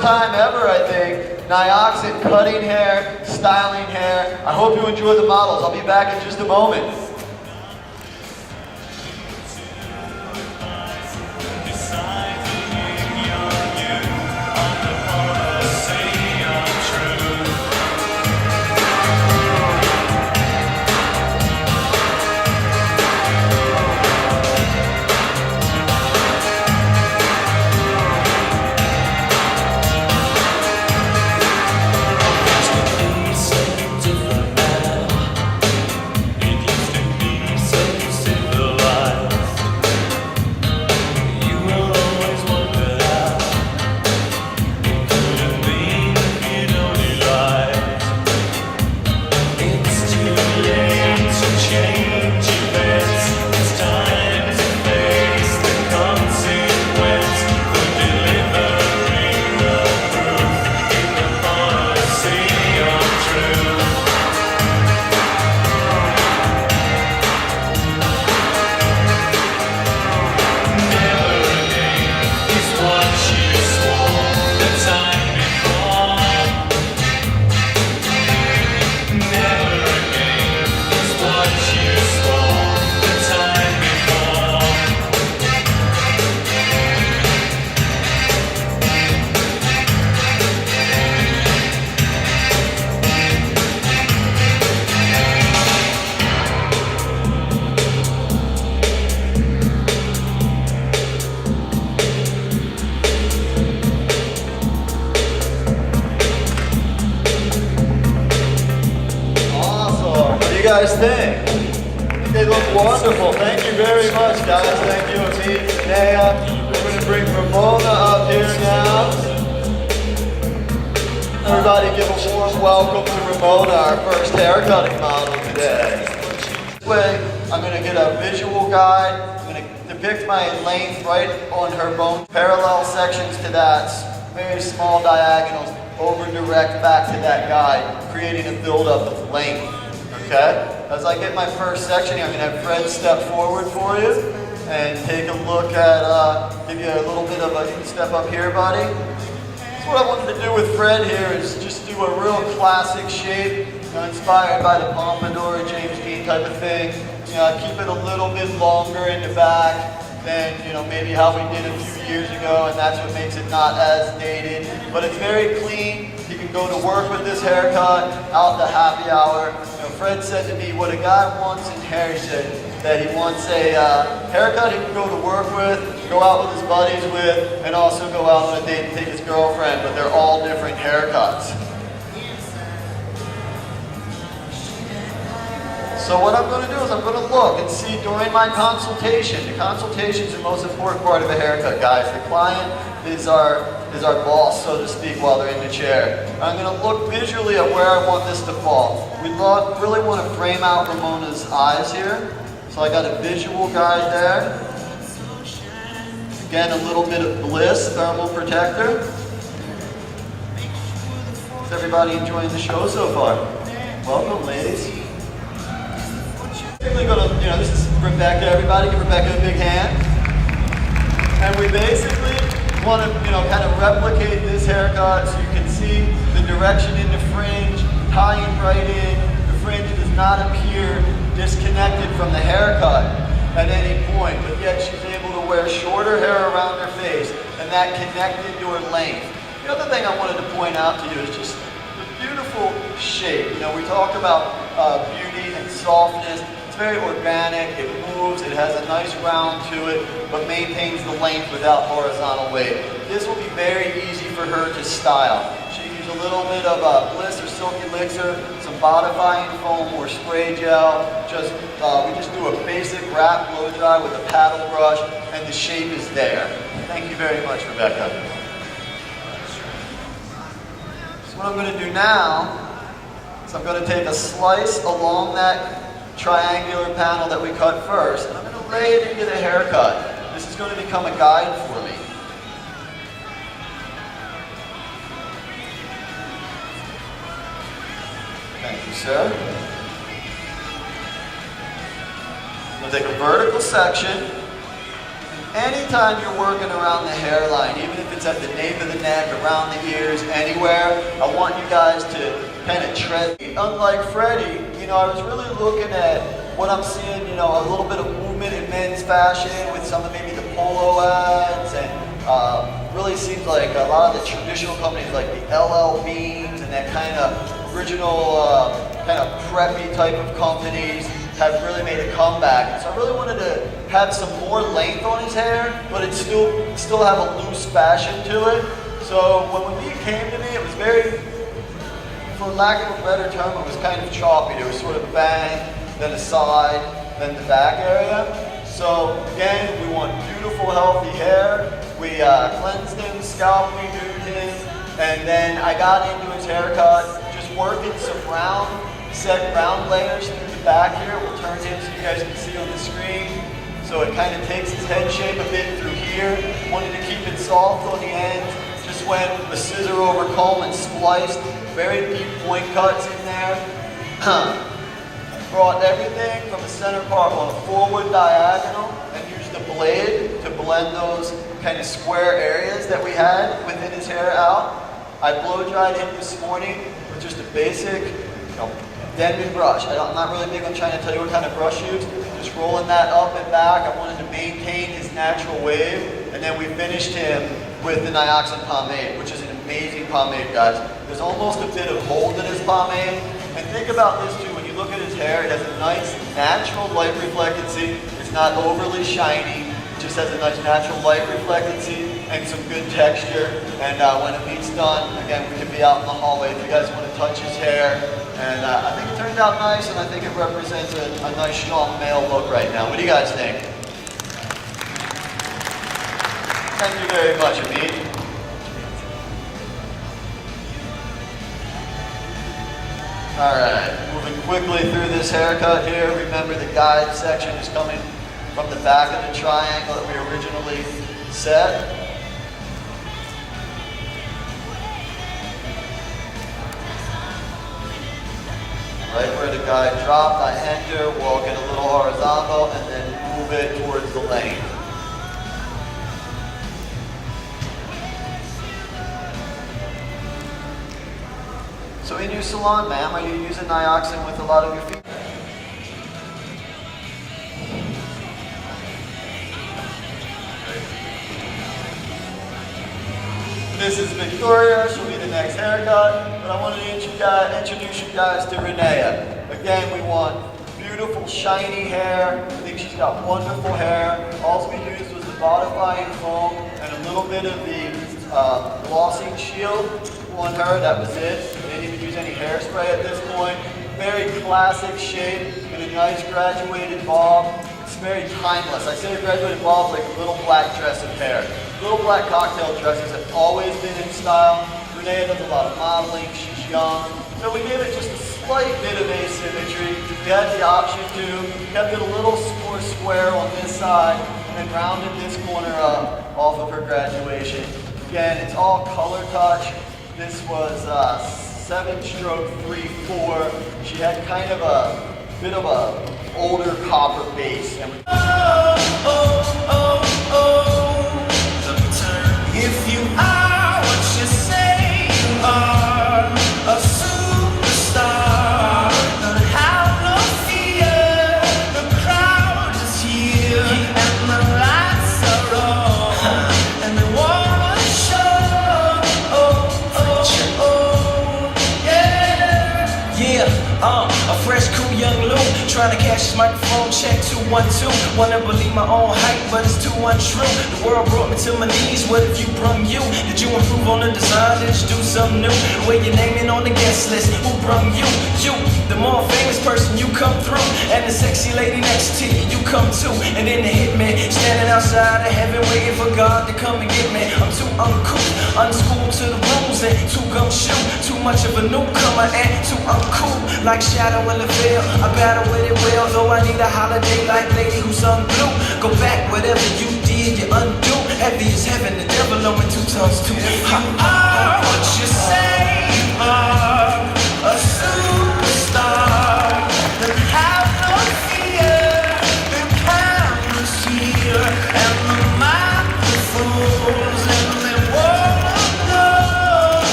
first time ever, I think, Nioxin cutting hair, styling hair. I hope you enjoy the models. I'll be back in just a moment. Guys think? They look wonderful. Thank you very much, guys. Thank you, Amit, Naya. We're going to bring Ramona up here now. Everybody give a warm welcome to Ramona, our first haircutting model today. This way, I'm going to get a visual guide. I'm going to depict my length right on her bone. Parallel sections to that, very small diagonals, over direct back to that guide, creating a buildup of length. Okay? As I get my first section here, I'm going to have Fred step forward for you and take a look at, give you a little bit of a step up here, buddy. So what I wanted to do with Fred here is just do a real classic shape, inspired by the Pompadour, James Dean type of thing. Keep it a little bit longer in the back than, maybe how we did a few years ago, and that's what makes it not as dated. But it's very clean. You can go to work with this haircut, out to happy hour. Fred said to me, what a guy wants in hair, he said that he wants a haircut he can go to work with, go out with his buddies with, and also go out on a date and take his girlfriend, but they're all different haircuts. So what I'm going to do is I'm going to look and see during my consultation. The consultation is the most important part of a haircut, guys. The client is our boss, so to speak, while they're in the chair. I'm going to look visually at where I want this to fall. We really want to frame out Ramona's eyes here. So I got a visual guide there. Again, a little bit of Bliss thermal protector. Is everybody enjoying the show so far? Welcome, ladies. Basically going to, this is Rebecca, everybody. Give Rebecca a big hand. And we basically want to, kind of replicate this haircut so you can see the direction in the fringe, tying right in. The fringe does not appear disconnected from the haircut at any point, but yet she's able to wear shorter hair around her face, and that connected to her length. The other thing I wanted to point out to you is just the beautiful shape. We talk about beauty and softness. It's very organic, it moves, it has a nice round to it, but maintains the length without horizontal weight. This will be very easy for her to style. She can use a little bit of Bliss or Silky Elixir, some bodifying foam or spray gel. We just do a basic wrap blow dry with a paddle brush, and the shape is there. Thank you very much, Rebecca. So what I'm going to do now is I'm going to take a slice along that triangular panel that we cut first, and I'm going to lay it into the haircut. This is going to become a guide for me. Thank you, sir. I'm going to take a vertical section, Anytime you're working around the hairline, even if it's at the nape of the neck, around the ears, anywhere, I want you guys to kind of tread. Unlike Freddie, you know, I was really looking at what I'm seeing, you know, a little bit of movement in men's fashion with some of maybe the polo ads, and really seems like a lot of the traditional companies like the LL Beans and that kind of original, kind of preppy type of companies have really made a comeback. So I really wanted to have some more length on his hair, but it still have a loose fashion to it. So when he came to me, it was very, for lack of a better term, it was kind of choppy. There was sort of bang, then a side, then the back area. So again, we want beautiful, healthy hair. We cleansed him, scalp renewed him, and then I got into his haircut, just working some set round layers through the back here. We'll turn him so you guys can see on the screen. So it kind of takes his head shape a bit through here. Wanted to keep it soft on the end. Just went with a scissor over comb and spliced. Very deep point cuts in there. Brought everything from the center part on a forward diagonal and used the blade to blend those kind of square areas that we had within his hair out. I blow dried him this morning with just a basic, you know, Denman brush. I'm not really big on trying to tell you what kind of brush to use. Just rolling that up and back. I wanted to maintain his natural wave. And then we finished him with the Nioxin pomade, which is an amazing pomade, guys. There's almost a bit of hold in his pomade. And think about this too, when you look at his hair, it has a nice natural light reflectancy. It's not overly shiny. It just has a nice natural light reflectancy and some good texture. And when it meets done, again, we can be out in the hallway if you guys want to touch his hair. And I think it turned out nice, and I think it represents a nice, strong male look right now. What do you guys think? Thank you very much, Amit. All right, moving quickly through this haircut here. Remember, the guide section is coming from the back of the triangle that we originally set. Right where the guide dropped, I enter, walk it a little horizontal, and then move it towards the lane. So in your salon, ma'am, are you using Nioxin with a lot of your feet? This is Victoria, she'll be the next haircut, but I wanted to introduce you guys to Renee. Again, we want beautiful, shiny hair. I think she's got wonderful hair. All we used was the bodifying foam and a little bit of the glossing shield on her. That was it. We didn't even use any hairspray at this point. Very classic shape and a nice graduated bob. It's very timeless. I say a graduated bob like a little black dress of hair. Little black cocktail dresses have always been in style. Renee does a lot of modeling, she's young. So we gave it just a slight bit of asymmetry. We had the option to, kept it a little more square on this side, and then rounded this corner up off of her graduation. Again, it's all color touch. This was 7-stroke 3/4. She had kind of a bit of a older copper base. And if you are what you say you are, a superstar, don't have no fear, the crowd is here, and the lights are on, and they wanna show, yeah, a fresh, cool young Lou, trying to cash his microphone check 212, wanna believe my own hype, but it's too untrue. The world brought me to my knees, what if you brung you? Did you improve on the design, did you do something new? Where your name in on the guest list, who brung you? You, the more famous person, you come through, and the sexy lady next to you, you come too. And then the hitman, standing outside of heaven, waiting for God to come and get me. I'm too uncouth, unschooled to the rules, and too gumshoe, too much of a newcomer, and too uncool, like Shadow in the veil. I battle with it well, though I need a holiday like lady who's sung blue. Go back, whatever you did, you undo. Heavy as heaven, the devil on me 2 tons too.